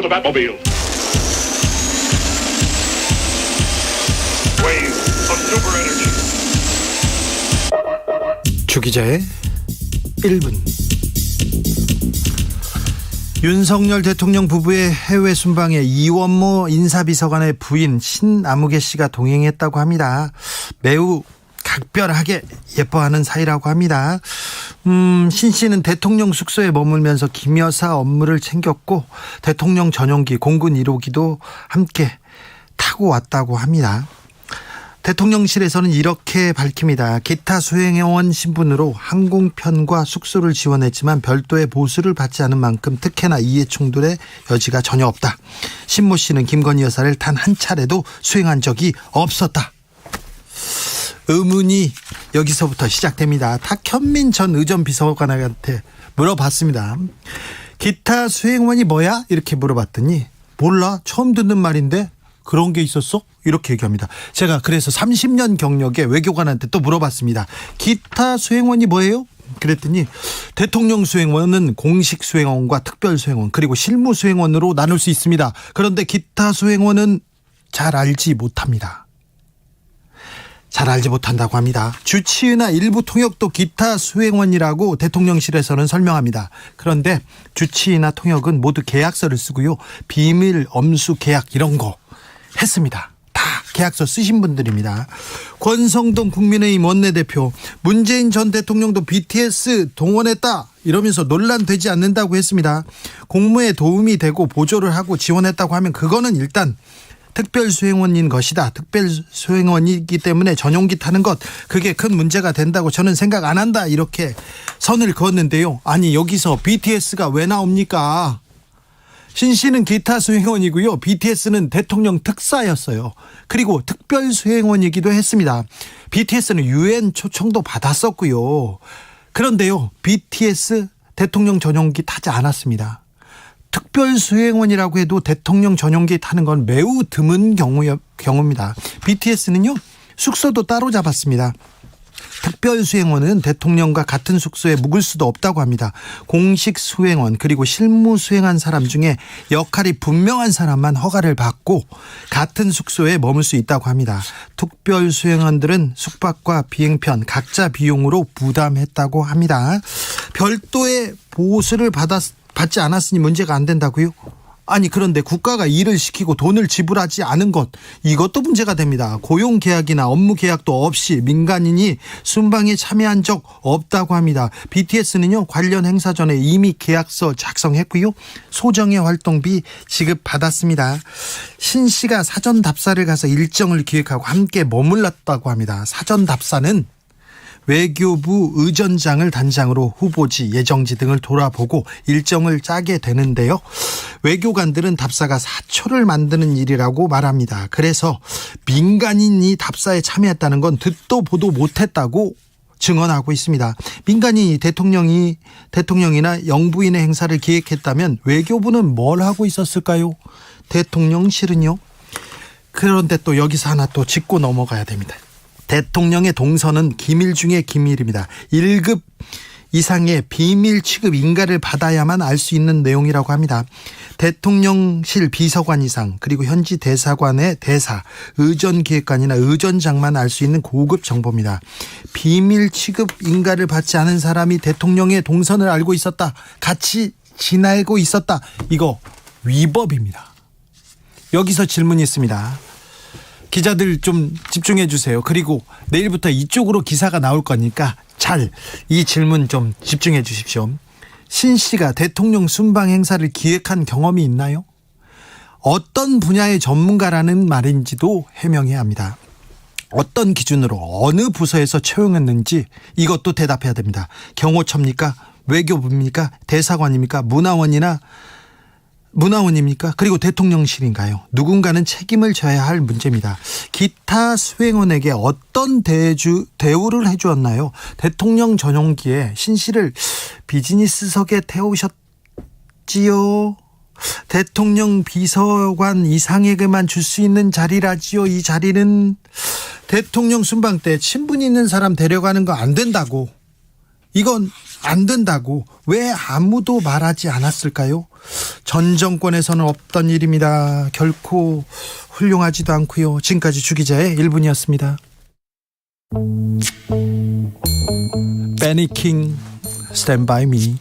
the Batmobile. Wave of super energy. 주기자의 1분. 윤석열 대통령 부부의 해외 순방에 이원모 인사비서관의 부인 신아무개 씨가 동행했다고 합니다. 매우 각별하게 예뻐하는 사이라고 합니다. 신 씨는 대통령 숙소에 머물면서 김 여사 업무를 챙겼고 대통령 전용기 공군 1호기도 함께 타고 왔다고 합니다. 대통령실에서는 이렇게 밝힙니다. 기타 수행원 신분으로 항공편과 숙소를 지원했지만 별도의 보수를 받지 않은 만큼 특혜나 이해 충돌의 여지가 전혀 없다. 신모 씨는 김건희 여사를 단 한 차례도 수행한 적이 없었다. 의문이 여기서부터 시작됩니다. 탁현민 전 의전 비서관한테 물어봤습니다. 기타 수행원이 뭐야? 이렇게 물어봤더니 몰라, 처음 듣는 말인데 그런 게 있었어? 이렇게 얘기합니다. 제가 그래서 30년 경력의 외교관한테 또 물어봤습니다. 기타 수행원이 뭐예요? 그랬더니 대통령 수행원은 공식 수행원과 특별 수행원 그리고 실무 수행원으로 나눌 수 있습니다. 그런데 기타 수행원은 잘 알지 못합니다. 잘 알지 못한다고 합니다. 주치의나 일부 통역도 기타 수행원이라고 대통령실에서는 설명합니다. 그런데 주치의나 통역은 모두 계약서를 쓰고요. 비밀 엄수 계약 이런 거 했습니다. 다 계약서 쓰신 분들입니다. 권성동 국민의힘 원내대표, 문재인 전 대통령도 BTS 동원했다 이러면서 논란되지 않는다고 했습니다. 공무에 도움이 되고 보조를 하고 지원했다고 하면 그거는 일단 특별수행원인 것이다. 특별수행원이기 때문에 전용기 타는 것 그게 큰 문제가 된다고 저는 생각 안 한다 이렇게 선을 그었는데요. 아니 여기서 BTS가 왜 나옵니까? 신 씨는 기타 수행원이고요. BTS는 대통령 특사였어요. 그리고 특별 수행원이기도 했습니다. BTS는 UN 초청도 받았었고요. 그런데요, BTS 대통령 전용기 타지 않았습니다. 특별 수행원이라고 해도 대통령 전용기 타는 건 매우 드문 경우입니다. BTS는요, 숙소도 따로 잡았습니다. 특별 수행원은 대통령과 같은 숙소에 묵을 수도 없다고 합니다. 공식 수행원 그리고 실무 수행한 사람 중에 역할이 분명한 사람만 허가를 받고 같은 숙소에 머물 수 있다고 합니다. 특별 수행원들은 숙박과 비행편 각자 비용으로 부담했다고 합니다. 별도의 보수를 받지 않았으니 문제가 안 된다고요? 아니 그런데 국가가 일을 시키고 돈을 지불하지 않은 것 이것도 문제가 됩니다. 고용계약이나 업무계약도 없이 민간인이 순방에 참여한 적 없다고 합니다. BTS는요 관련 행사 전에 이미 계약서 작성했고요. 소정의 활동비 지급받았습니다. 신 씨가 사전 답사를 가서 일정을 기획하고 함께 머물렀다고 합니다. 사전 답사는 외교부 의전장을 단장으로 후보지, 예정지 등을 돌아보고 일정을 짜게 되는데요. 외교관들은 답사가 사초를 만드는 일이라고 말합니다. 그래서 민간인이 답사에 참여했다는 건 듣도 보도 못했다고 증언하고 있습니다. 민간인이 대통령이나 영부인의 행사를 기획했다면 외교부는 뭘 하고 있었을까요? 대통령실은요? 그런데 또 여기서 하나 또 짚고 넘어가야 됩니다. 대통령의 동선은 기밀 중에 기밀입니다. 1급 이상의 비밀 취급 인가를 받아야만 알 수 있는 내용이라고 합니다. 대통령실 비서관 이상 그리고 현지 대사관의 대사, 의전기획관이나 의전장만 알 수 있는 고급 정보입니다. 비밀 취급 인가를 받지 않은 사람이 대통령의 동선을 알고 있었다. 같이 지내고 있었다. 이거 위법입니다. 여기서 질문이 있습니다. 기자들 좀 집중해 주세요. 그리고 내일부터 이쪽으로 기사가 나올 거니까 잘 이 질문 좀 집중해 주십시오. 신 씨가 대통령 순방 행사를 기획한 경험이 있나요? 어떤 분야의 전문가라는 말인지도 해명해야 합니다. 어떤 기준으로 어느 부서에서 채용했는지 이것도 대답해야 됩니다. 경호처입니까? 외교부입니까? 대사관입니까? 문화원입니까? 그리고 대통령실인가요? 누군가는 책임을 져야 할 문제입니다. 기타 수행원에게 어떤 대우를 해주었나요? 대통령 전용기에 신 씨를 비즈니스석에 태우셨지요? 대통령 비서관 이상에게만 줄 수 있는 자리라지요. 이 자리는 대통령 순방 때 친분 있는 사람 데려가는 거 안 된다고, 이건 안 된다고 왜 아무도 말하지 않았을까요? 전 정권에서는 없던 일입니다. 결코 훌륭하지도 않고요. 지금까지 주기자의 1분이었습니다. 베니 킹, Stand By Me.